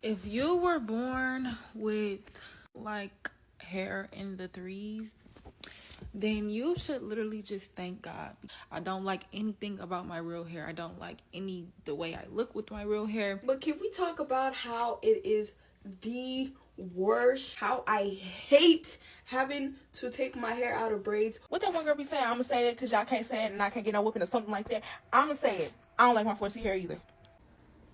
If you were born with like hair in the threes, then you should literally just thank God. I don't like anything about my real hair. I don't like the way I look with my real hair. But can we talk about how it is the worst? How I hate having to take my hair out of braids. What that one girl be saying? I'm gonna say it because y'all can't say it and I can't get no whooping or something like that. I'm gonna say it. I don't like my 4C hair either.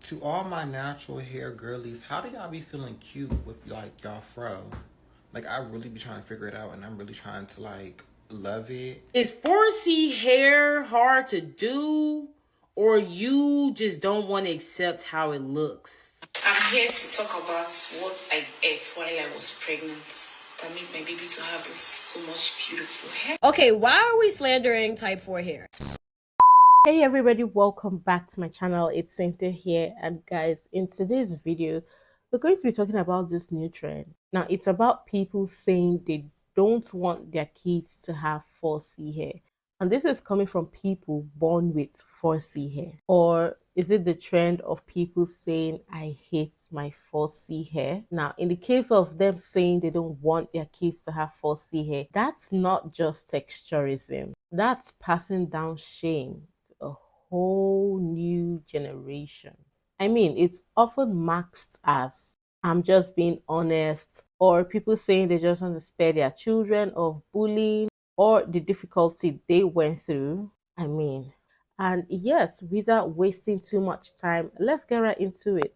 To all my natural hair girlies, how do y'all be feeling cute with like y'all fro? Like I really be trying to figure it out, and I'm really trying to like love it. Is 4C hair hard to do, or you just don't want to accept how it looks? I'm here to talk about what I ate while I was pregnant that made my baby to have this so much beautiful hair. Okay, why are we slandering type 4 hair? Hey everybody, welcome back to my channel. It's Cynthia here, and guys, in today's video we're going to be talking about this new trend. Now it's about people saying they don't want their kids to have 4C hair, and this is coming from people born with 4C hair. Or is it the trend of people saying I hate my 4C hair? Now in the case of them saying they don't want their kids to have 4C hair, that's not just texturism, that's passing down shame a whole new generation. I mean, it's often masked as I'm just being honest, or people saying they just want to spare their children of bullying or the difficulty they went through. And yes, without wasting too much time, let's get right into it.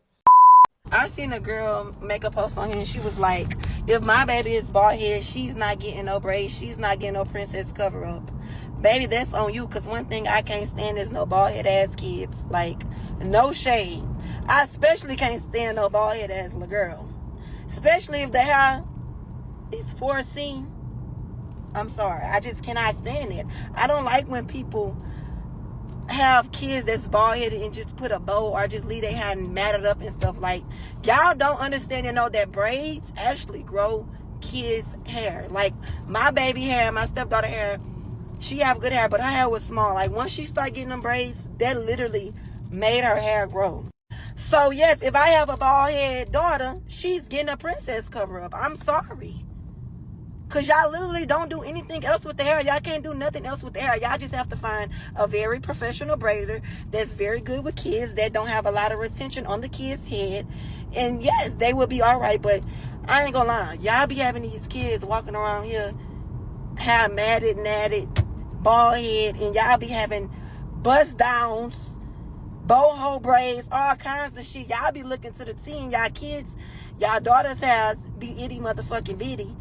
I seen a girl make a post on here and she was like, if my baby is bald head, she's not getting no braids, she's not getting no princess cover up. Baby, that's on you, because one thing I can't stand is no bald head ass kids. Like, no shade. I especially can't stand no bald head ass little girl. Especially if the hair is 4C. I'm sorry. I just cannot stand it. I don't like when people have kids that's bald headed and just put a bow or just leave their hair matted up and stuff. Like, y'all don't understand and know that braids actually grow kids' hair. Like, my baby hair, my stepdaughter hair, she have good hair, but her hair was small. Like, once she started getting them braids, that literally made her hair grow. So yes, if I have a bald head daughter, she's getting a princess cover up. I'm sorry. Because y'all literally don't do anything else with the hair. Y'all can't do nothing else with the hair. Y'all just have to find a very professional braider that's very good with kids, that don't have a lot of retention on the kid's head. And yes, they will be all right. But I ain't gonna lie. Y'all be having these kids walking around here, hair matted, natted, bald head, and y'all be having bust downs, boho braids, all kinds of shit. Y'all be looking to the teen. Y'all kids, y'all daughters' hairs be itty motherfucking bitty.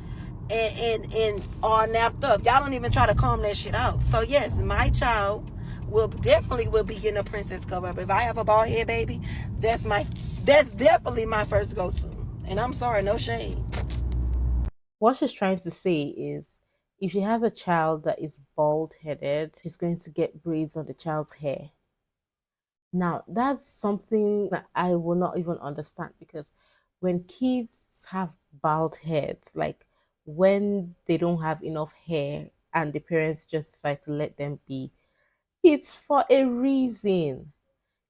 And all napped up. Y'all don't even try to comb that shit out. So yes, my child will definitely be getting a princess cover up. If I have a bald head baby, that's definitely my first go-to. And I'm sorry, no shade. What she's trying to say is, if she has a child that is bald-headed, she's going to get braids on the child's hair. Now, that's something that I will not even understand, because when kids have bald heads, like when they don't have enough hair and the parents just decide to let them be, it's for a reason.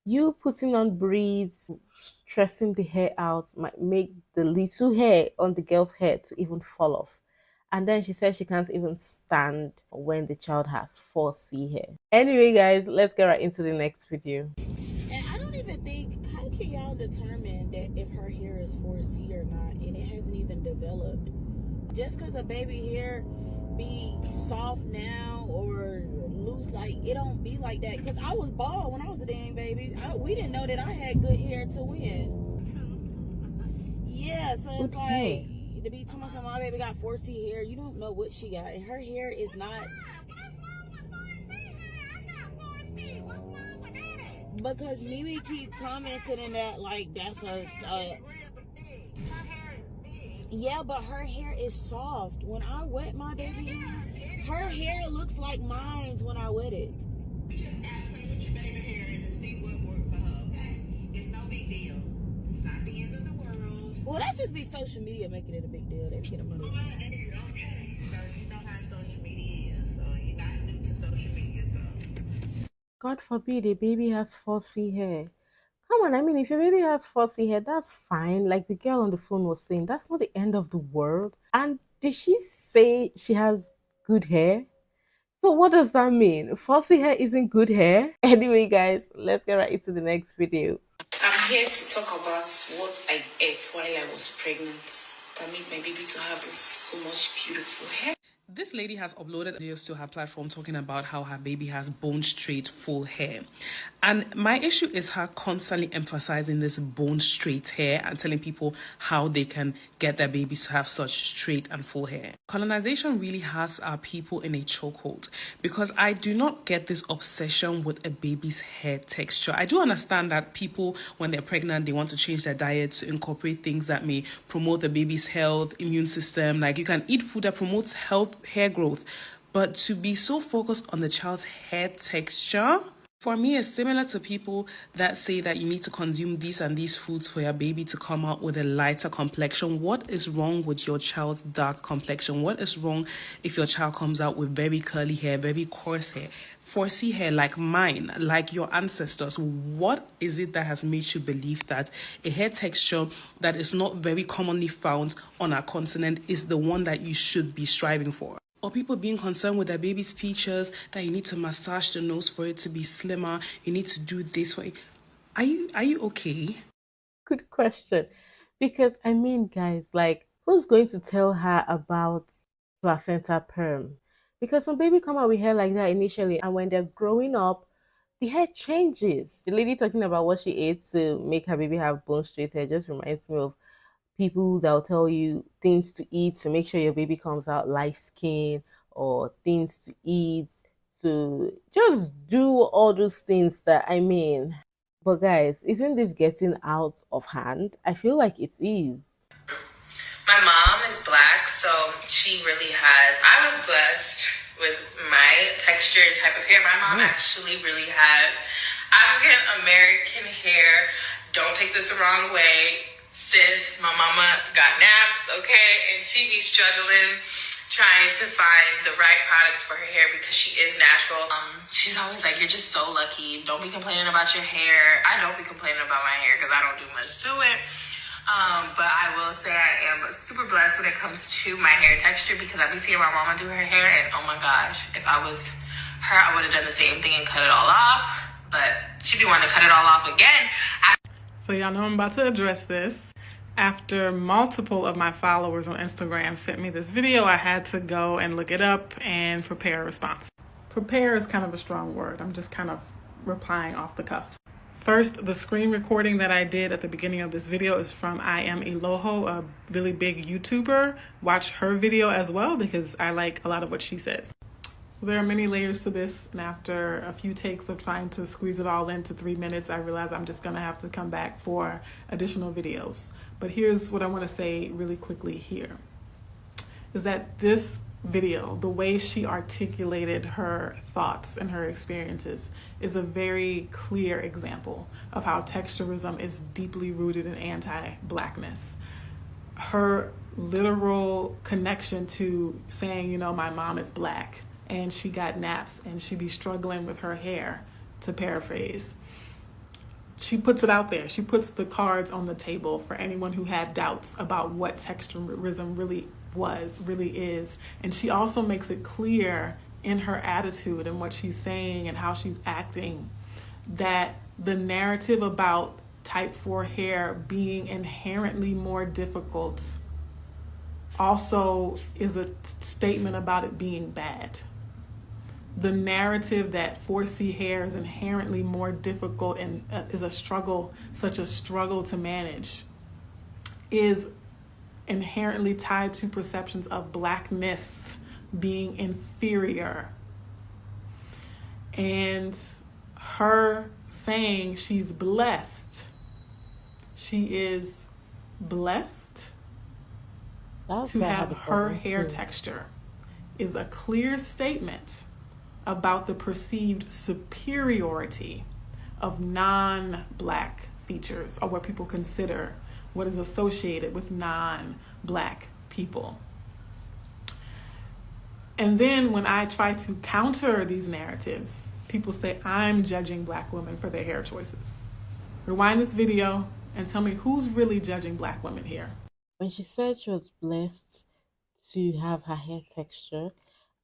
You putting on braids, stressing the hair out, might make the little hair on the girl's head to even fall off. And then she says she can't even stand when the child has 4C hair. Anyway, guys, let's get right into the next video. And I don't even think, how can y'all determine that if her hair is 4C or not, and it hasn't even developed? Just because a baby hair be soft now or loose, like, it don't be like that. Because I was bald when I was a dang baby. We didn't know that I had good hair to win. Yeah, so it's Okay. like, to be too much of my baby got 4C hair, you don't know what she got. And her hair is not... Because Mimi keep commenting in that, like, that's yeah, but her hair is soft. When I wet my baby hair, her hair looks like mine's when I wet it. Well, that just be social media making it a big deal. They get a money. Okay, so you know how social media is, so you're not new to social media, so. God forbid a baby has 4C hair. Come on, I mean, if your baby has fussy hair, that's fine. Like the girl on the phone was saying, that's not the end of the world. And did she say she has good hair? So what does that mean? Fussy hair isn't good hair? Anyway, guys, let's get right into the next video. I'm here to talk about what I ate while I was pregnant that made my baby to have this so much beautiful hair. This lady has uploaded videos to her platform talking about how her baby has bone straight full hair. And my issue is her constantly emphasizing this bone straight hair and telling people how they can get their babies to have such straight and full hair. Colonization really has our people in a chokehold because I do not get this obsession with a baby's hair texture. I do understand that people, when they're pregnant, they want to change their diet to incorporate things that may promote the baby's health, immune system. Like you can eat food that promotes health, hair growth, but to be so focused on the child's hair texture, for me, it's similar to people that say that you need to consume these and these foods for your baby to come out with a lighter complexion. What is wrong with your child's dark complexion? What is wrong if your child comes out with very curly hair, very coarse hair, 4C hair like mine, like your ancestors? What is it that has made you believe that a hair texture that is not very commonly found on our continent is the one that you should be striving for? Or people being concerned with their baby's features, that you need to massage the nose for it to be slimmer, you need to do this for it. Are you okay? Good question. Because I mean, guys, like, who's going to tell her about placenta perm? Because some baby come out with hair like that initially, and when they're growing up, the hair changes. The lady talking about what she ate to make her baby have bone straight hair just reminds me of people that will tell you things to eat to make sure your baby comes out light skin, or things to eat to just do all those things that I mean. But guys, isn't this getting out of hand? I feel like it is. My mom is black, so she really has. I was blessed with my texture and type of hair. My mom actually really has African American hair. Don't take this the wrong way. Sis, my mama got naps, okay? And she be struggling trying to find the right products for her hair because she is natural. She's always like, you're just so lucky. Don't be complaining about your hair. I don't be complaining about my hair because I don't do much to it. But I will say I am super blessed when it comes to my hair texture because I be seeing my mama do her hair and oh my gosh, if I was her, I would have done the same thing and cut it all off. But she be wanting to cut it all off again. So y'all know I'm about to address this. After multiple of my followers on Instagram sent me this video, I had to go and look it up and prepare a response. Prepare is kind of a strong word. I'm just kind of replying off the cuff. First, the screen recording that I did at the beginning of this video is from I Am Eloho, a really big YouTuber. Watch her video as well because I like a lot of what she says. So there are many layers to this, and after a few takes of trying to squeeze it all into 3 minutes, I realized I'm just gonna have to come back for additional videos. But here's what I wanna say really quickly here, is that this video, the way she articulated her thoughts and her experiences, is a very clear example of how texturism is deeply rooted in anti-Blackness. Her literal connection to saying, you know, my mom is Black, and she got naps and she be struggling with her hair, to paraphrase. She puts it out there. She puts the cards on the table for anyone who had doubts about what texturism really is. And she also makes it clear in her attitude and what she's saying and how she's acting that the narrative about type 4 hair being inherently more difficult also is a statement about it being bad. The narrative that 4C hair is inherently more difficult and is a struggle, such a struggle to manage, is inherently tied to perceptions of Blackness being inferior. And her saying she's blessed, she is blessed to have her hair texture, is a clear statement about the perceived superiority of non-Black features, or what people consider what is associated with non-Black people. And then when I try to counter these narratives, people say I'm judging Black women for their hair choices. Rewind this video and tell me who's really judging black women here. When she said she was blessed to have her hair texture,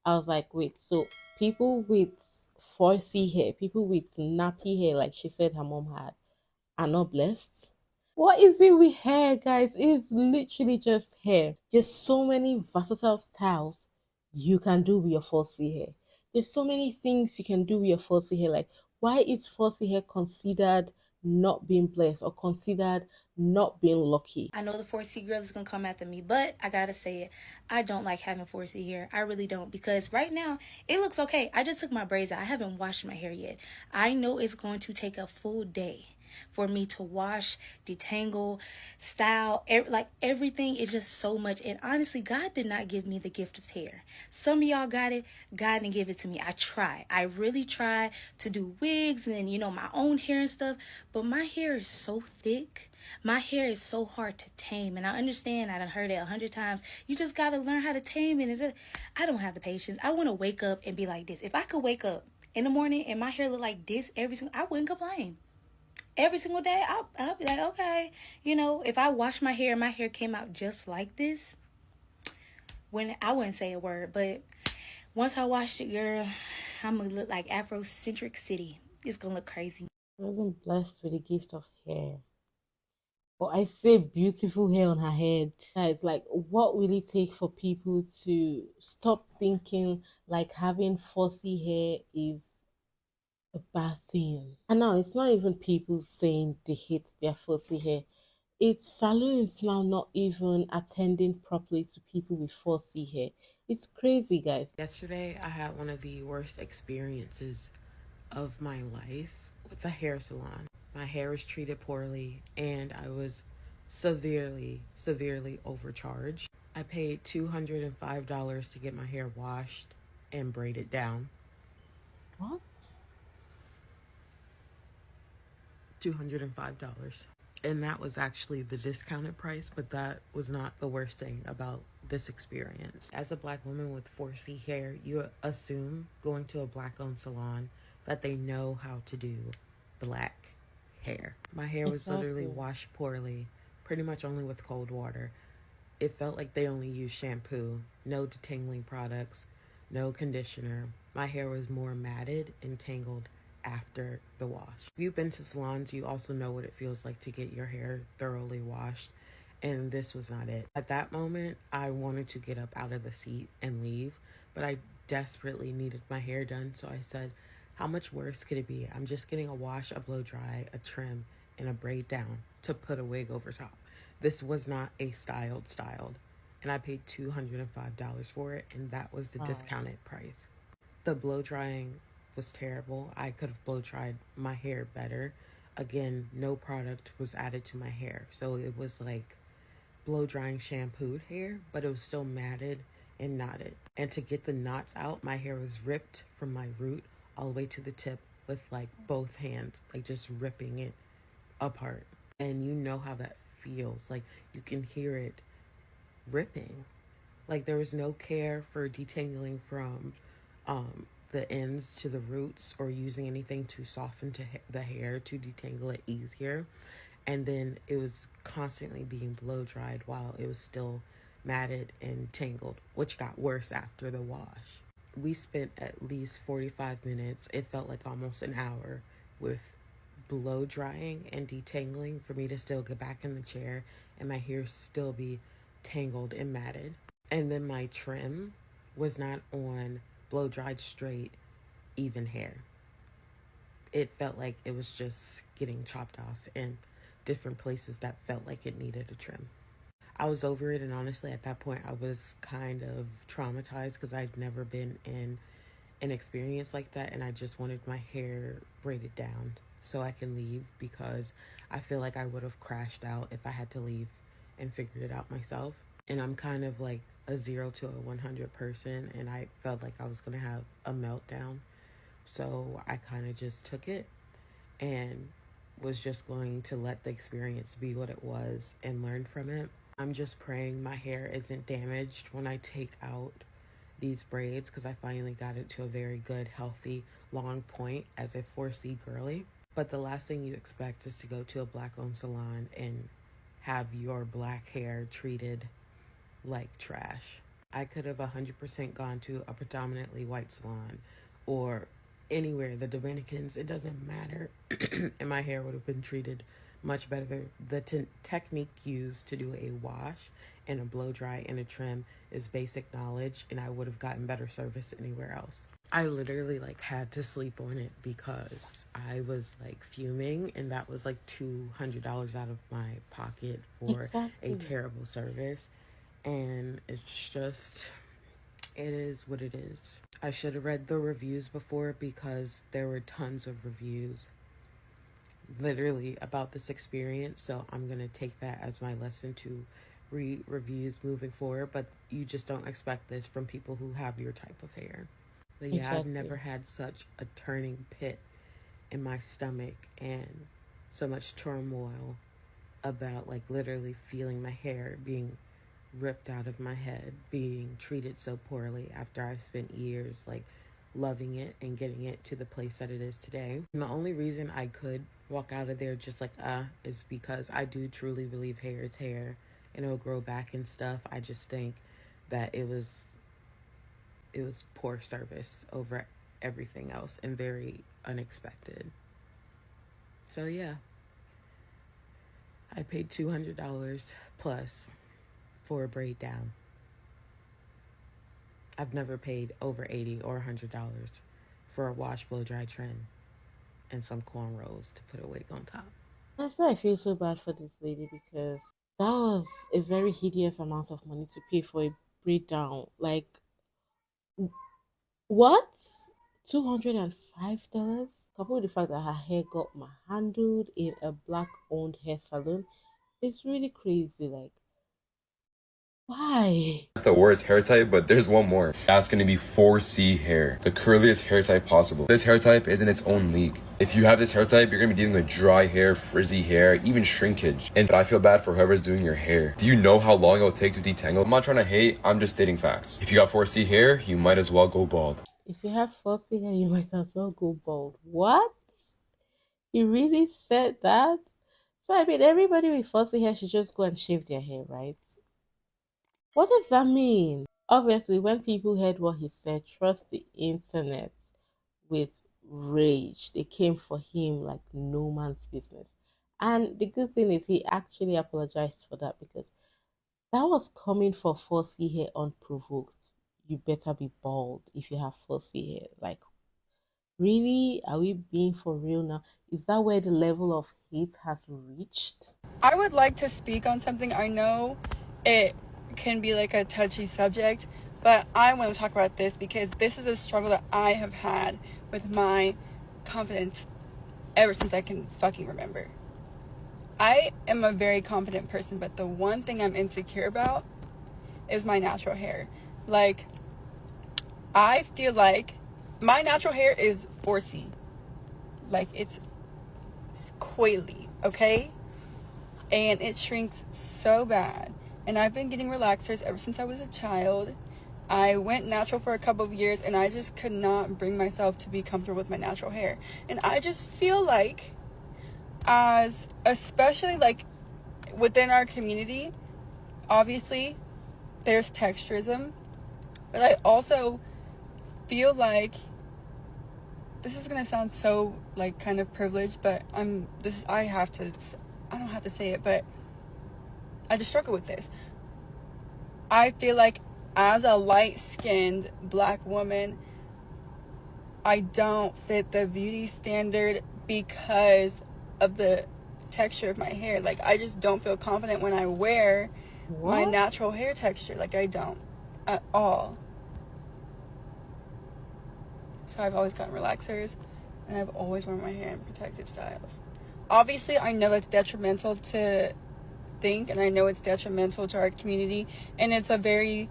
I was like, wait, so people with 4C hair, people with nappy hair, like she said her mom had, are not blessed? What is it with hair, guys? It's literally just hair. Just so many versatile styles you can do with your 4C hair. There's so many things you can do with your 4C hair. Like, why is 4C hair considered not being blessed or considered not being lucky? I know the 4C girl is gonna come after me, but I gotta say it. I don't like having 4C hair. I really don't, because right now it looks okay. I just took my braids out. I haven't washed my hair yet. I know it's going to take a full day for me to wash, detangle, style, like everything is just so much. And honestly, God did not give me the gift of hair. Some of y'all got it. God didn't give it to me. I really try to do wigs and, you know, my own hair and stuff, but my hair is so thick. My hair is so hard to tame, and I understand. I done heard it 100 times. You just got to learn how to tame it. I don't have the patience. I want to wake up and be like this. If I could wake up in the morning and my hair look like this I wouldn't complain. Every single day, I'll be like, okay, you know, if I wash my hair and my hair came out just like this, when I wouldn't say a word, but once I wash it, girl, I'm going to look like Afrocentric City. It's going to look crazy. I wasn't blessed with the gift of hair. But I say beautiful hair on her head. Guys, like, what will it take for people to stop thinking like having 4C hair is a bad thing? And now it's not even people saying they hate their 4C hair. It's saloons now not even attending properly to people with 4C hair. It's crazy, guys. Yesterday, I had one of the worst experiences of my life with a hair salon. My hair was treated poorly, and I was severely overcharged. I paid $205 to get my hair washed and braided down. What? $205. And that was actually the discounted price, but that was not the worst thing about this experience. As a black woman with 4C hair, you assume going to a black-owned salon that they know how to do black hair. My hair was literally washed poorly, pretty much only with cold water. It felt like they only used shampoo, no detangling products, no conditioner. My hair was more matted and tangled after the wash. If you've been to salons, you also know what it feels like to get your hair thoroughly washed, and this was not it. At that moment, I wanted to get up out of the seat and leave, but I desperately needed my hair done, so I said, how much worse could it be? I'm just getting a wash, a blow dry, a trim, and a braid down to put a wig over top. This was not a styled, and I paid $205 for it, and that was the discounted price. The blow drying was terrible. I could have blow dried my hair better. Again, no product was added to my hair, so it was like blow drying shampooed hair, but it was still matted and knotted. And to get the knots out, my hair was ripped from my root all the way to the tip with like both hands, like just ripping it apart. And you know how that feels. Like you can hear it ripping. Like there was no care for detangling from the ends to the roots or using anything to soften the hair to detangle it easier. And then it was constantly being blow dried while it was still matted and tangled, which got worse after the wash. We spent at least 45 minutes, it felt like almost an hour, with blow drying and detangling for me to still get back in the chair and my hair still be tangled and matted. And then my trim was not on blow dried straight even hair. It felt like it was just getting chopped off in different places that felt like it needed a trim. I was over it, and honestly at that point I was kind of traumatized because I'd never been in an experience like that, and I just wanted my hair braided down so I can leave, because I feel like I would have crashed out if I had to leave and figure it out myself. And I'm kind of like a 0 to a 100 person, and I felt like I was gonna have a meltdown, so I kind of just took it and was just going to let the experience be what it was and learn from it. I'm just praying my hair isn't damaged when I take out these braids, because I finally got it to a very good, healthy, long point as a 4C girly. But the last thing you expect is to go to a black-owned salon and have your black hair treated like trash. I could have 100% gone to a predominantly white salon or anywhere, the Dominicans, it doesn't matter, and my hair would have been treated much better. The technique used to do a wash and a blow dry and a trim is basic knowledge, and I would have gotten better service anywhere else. I literally like had to sleep on it because I was like fuming, and that was like $200 out of my pocket for a terrible service. And it's just, it is what it is. I should have read the reviews before because there were tons of reviews literally about this experience. So I'm going to take that as my lesson to read reviews moving forward. But you just don't expect this from people who have your type of hair. But yeah, I've never had such a turning pit in my stomach and so much turmoil about like literally feeling my hair being ripped out of my head, being treated so poorly after I spent years like loving it and getting it to the place that it is today. And the only reason I could walk out of there just like is because I do truly believe hair is hair and it'll grow back and stuff. I just think that it was poor service over everything else and very unexpected. So yeah, I paid $200 plus for a braid down. I've never paid over $80 or $100 for a wash, blow dry trim and some cornrows to put a wig on top. That's why I feel so bad for this lady, because that was a very hideous amount of money to pay for a braid down. Like, what? $205? Coupled with the fact that her hair got handled in a black-owned hair salon, it's really crazy. Like, why? The worst hair type, but there's one more. That's going to be 4C hair, the curliest hair type possible. This hair type is in its own league. If you have this hair type, you're going to be dealing with dry hair, frizzy hair, even shrinkage. And I feel bad for whoever's doing your hair. Do you know how long it will take to detangle? I'm not trying to hate, I'm just stating facts. If you got 4C hair, you might as well go bald. If you have 4C hair, you might as well go bald. What? You really said that? So I mean, everybody with 4C hair should just go and shave their hair, right? What does that mean? Obviously, when people heard what he said, trust the internet with rage. They came for him like no man's business. And the good thing is he actually apologized for that, because that was coming for 4C hair unprovoked. You better be bald if you have 4C hair. Like, really? Are we being for real now? Is that where the level of hate has reached? I would like to speak on something. I know it can be like a touchy subject, but I want to talk about this because this is a struggle that I have had with my confidence ever since I can fucking remember. I am a very confident person, but the one thing I'm insecure about is my natural hair. Like, I feel like my natural hair is 4C. Like, it's coily, okay? And it shrinks so bad. And I've been getting relaxers ever since I was a child. I went natural for a couple of years, and I just could not bring myself to be comfortable with my natural hair. And I just feel like, especially like within our community, obviously there's texturism, but I also feel like, this is gonna sound so like kind of privileged, but I don't have to say it, but I just struggle with this. I feel like as a light-skinned black woman, I don't fit the beauty standard because of the texture of my hair. Like, I just don't feel confident when I wear my natural hair texture. Like, I don't at all. So I've always gotten relaxers, and I've always worn my hair in protective styles. Obviously, I know that's detrimental to think, and I know it's detrimental to our community, and it's a very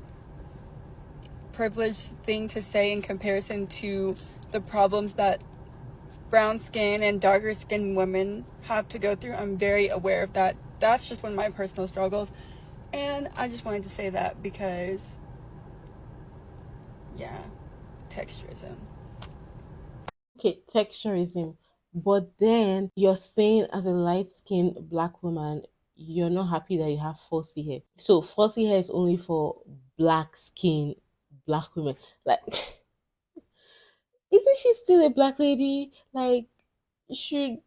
privileged thing to say in comparison to the problems that brown skin and darker skinned women have to go through. I'm very aware of that. That's just one of my personal struggles, and I just wanted to say that because, yeah, texturism. Okay, texturism But then you're saying as a light-skinned black woman, you're not happy that you have 4C hair. So 4C hair is only for black skin black women. Like, isn't she still a black lady? Like, should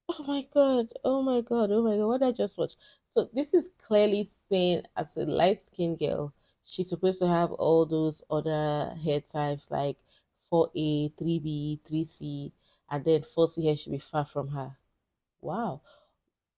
oh my god, oh my god, oh my god, what did I just watch? So this is clearly saying as a light-skinned girl, she's supposed to have all those other hair types like 4A, 3B, 3C, and then 4C hair should be far from her. Wow.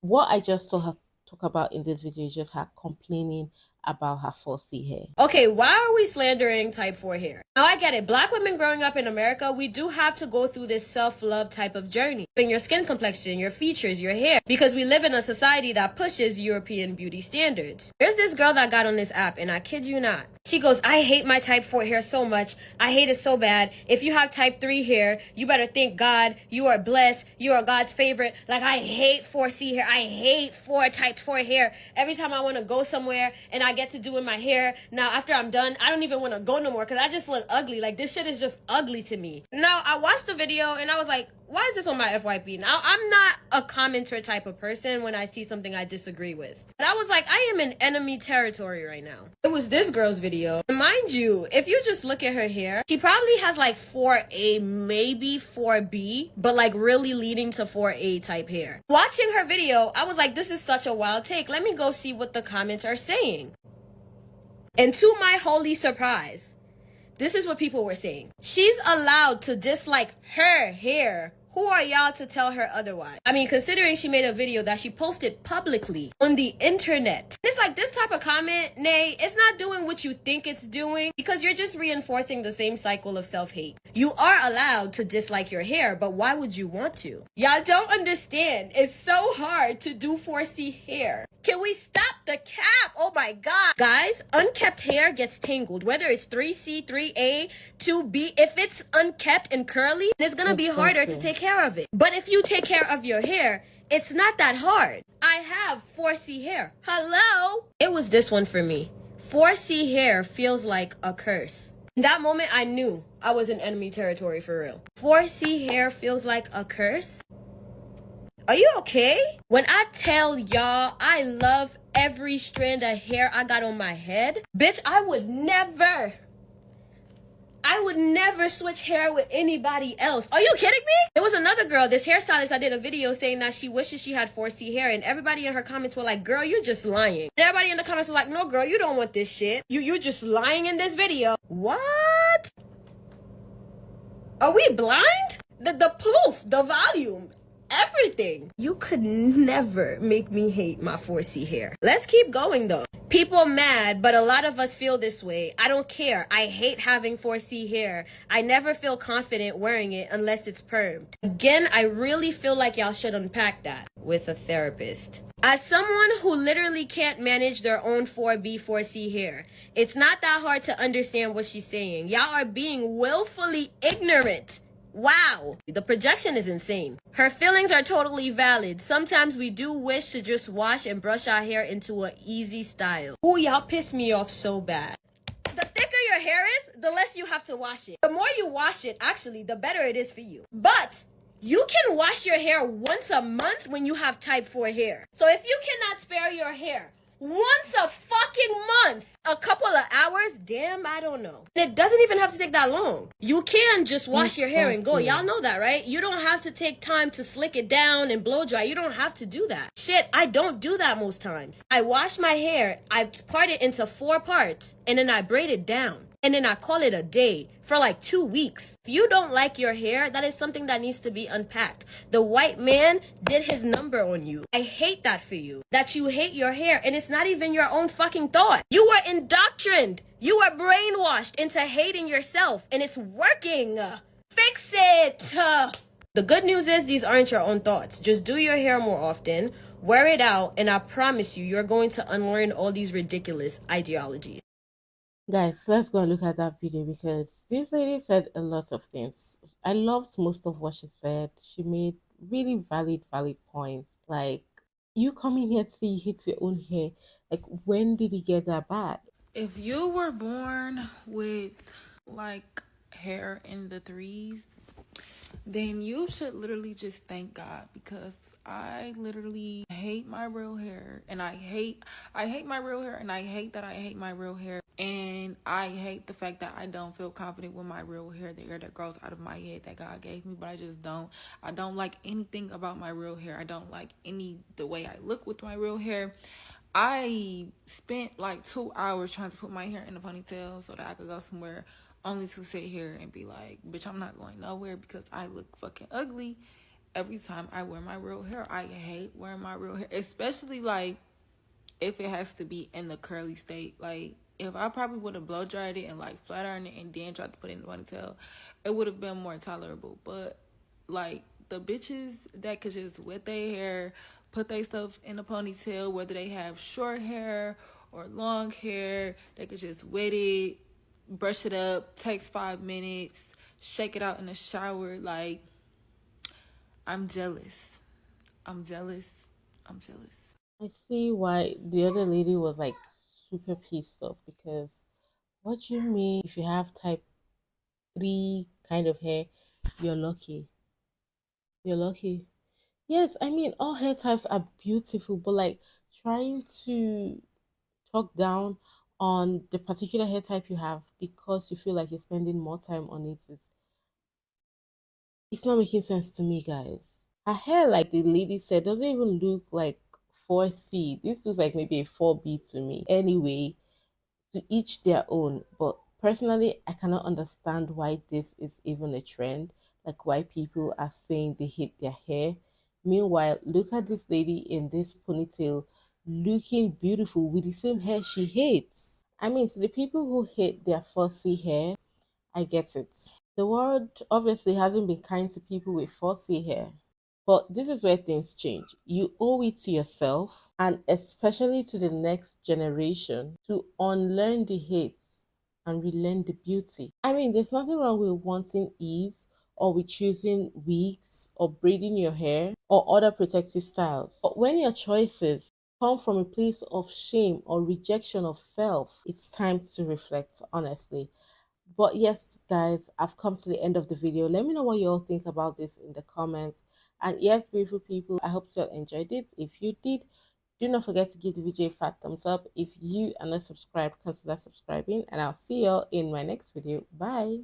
What I just saw her talk about in this video is just her complaining about her 4C hair. Okay, why are we slandering type 4 hair? Now I get it. Black women growing up in America, we do have to go through this self-love type of journey. In your skin complexion, your features, your hair, because we live in a society that pushes European beauty standards. There's this girl that got on this app, and I kid you not. She goes, I hate my type 4 hair so much. I hate it so bad. If you have type 3 hair, you better thank God. You are blessed. You are God's favorite. Like, I hate 4C hair. I hate type 4 hair. Every time I want to go somewhere and I get to doing my hair, now after I'm done, I don't even want to go no more because I just look ugly. Like, this shit is just ugly to me. Now, I watched the video and I was like, why is this on my FYP? Now, I'm not a commenter type of person when I see something I disagree with. But I was like, I am in enemy territory right now. It was this girl's video. And mind you, if you just look at her hair, she probably has like 4A, maybe 4B, but like really leading to 4A type hair. Watching her video, I was like, this is such a wild take. Let me go see what the comments are saying. And to my holy surprise, this is what people were saying. She's allowed to dislike her hair. Who are y'all to tell her otherwise? I mean, considering she made a video that she posted publicly on the internet. It's like this type of comment, nay, it's not doing what you think it's doing because you're just reinforcing the same cycle of self-hate. You are allowed to dislike your hair, but why would you want to? Y'all don't understand. It's so hard to do 4C hair. Can we stop the cap? Oh my God. Guys, unkept hair gets tangled, whether it's 3C, 3A, 2B. If it's unkept and curly, it's gonna be harder to take care of it. But if you take care of your hair, it's not that hard. I have 4C hair. Hello? It was this one for me. 4C hair feels like a curse. In that moment, I knew I was in enemy territory for real. 4C hair feels like a curse? Are you okay? When I tell y'all I love every strand of hair I got on my head, bitch, I would never switch hair with anybody else. Are you kidding me? There was another girl, this hairstylist, I did a video saying that she wishes she had 4C hair, and everybody in her comments were like, girl, you're just lying. And everybody in the comments was like, no, girl, you don't want this shit. You're just lying in this video. What? Are we blind? The poof, the volume, everything. You could never make me hate my 4C hair. Let's keep going though. People mad, but a lot of us feel this way. I don't care. I hate having 4C hair. I never feel confident wearing it unless it's permed. Again, I really feel like y'all should unpack that with a therapist. As someone who literally can't manage their own 4B, 4C hair, it's not that hard to understand what she's saying. Y'all are being willfully ignorant. Wow, the projection is insane. Her feelings are totally valid. Sometimes we do wish to just wash and brush our hair into an easy style. Ooh, y'all piss me off so bad. The thicker your hair is, the less you have to wash it. The more you wash it, actually, the better it is for you. But you can wash your hair once a month when you have type 4 hair. So if you cannot spare your hair once a fucking month, a couple of hours, damn, I don't know. It doesn't even have to take that long. You can just wash your hair and go. Y'all know that, right? You don't have to take time to slick it down and blow dry. You don't have to do that. Shit, I don't do that most times. I wash my hair, I part it into 4 parts, and then I braid it down. And then I call it a day for like 2 weeks. If you don't like your hair, that is something that needs to be unpacked. The white man did his number on you. I hate that for you. That you hate your hair and it's not even your own fucking thought. You were indoctrined. You were brainwashed into hating yourself and it's working. Fix it. The good news is these aren't your own thoughts. Just do your hair more often, wear it out, and I promise you, you're going to unlearn all these ridiculous ideologies. Guys, let's go and look at that video because this lady said a lot of things. I loved most of what she said. She made really valid points. Like, you coming here to say you hate your own hair. Like, when did you get that bad? If you were born with like hair in the threes, then you should literally just thank God, because I literally hate my real hair, and I hate my real hair, and I hate that I hate my real hair, and I hate the fact that I don't feel confident with my real hair, the hair that grows out of my head that God gave me, but I just don't. I don't like anything about my real hair. I don't like the way I look with my real hair. I spent like 2 hours trying to put my hair in a ponytail so that I could go somewhere, only to sit here and be like, bitch, I'm not going nowhere because I look fucking ugly every time I wear my real hair. I hate wearing my real hair, especially like if it has to be in the curly state. Like, if I probably would have blow dried it and like flat ironed it and then tried to put it in the ponytail, it would have been more tolerable. But like the bitches that could just wet their hair, put their stuff in a ponytail, whether they have short hair or long hair, they could just wet it, brush it up, takes 5 minutes, shake it out in the shower. Like, I'm jealous. I'm jealous. I'm jealous. I see why the other lady was like super pissed off, because what do you mean if you have type 3 kind of hair, you're lucky? You're lucky. Yes, I mean, all hair types are beautiful, but like trying to talk down on the particular hair type you have because you feel like you're spending more time on it is, it's not making sense to me, guys. Her hair, like the lady said, doesn't even look like 4C. This looks like maybe a 4B to me. Anyway, to each their own. But personally, I cannot understand why this is even a trend. Like, why people are saying they hate their hair. Meanwhile, look at this lady in this ponytail looking beautiful with the same hair she hates. I mean, to the people who hate their 4C hair, I get it. The world obviously hasn't been kind to people with 4C hair. But this is where things change. You owe it to yourself, and especially to the next generation, to unlearn the hates and relearn the beauty. I mean, there's nothing wrong with wanting ease, or with choosing wigs, or braiding your hair, or other protective styles. But when your choices come from a place of shame or rejection of self, it's time to reflect, honestly. But yes, guys, I've come to the end of the video. Let me know what you all think about this in the comments. And yes, beautiful people, I hope you all enjoyed it. If you did, do not forget to give the video a fat thumbs up. If you are not subscribed, consider subscribing. And I'll see you all in my next video. Bye.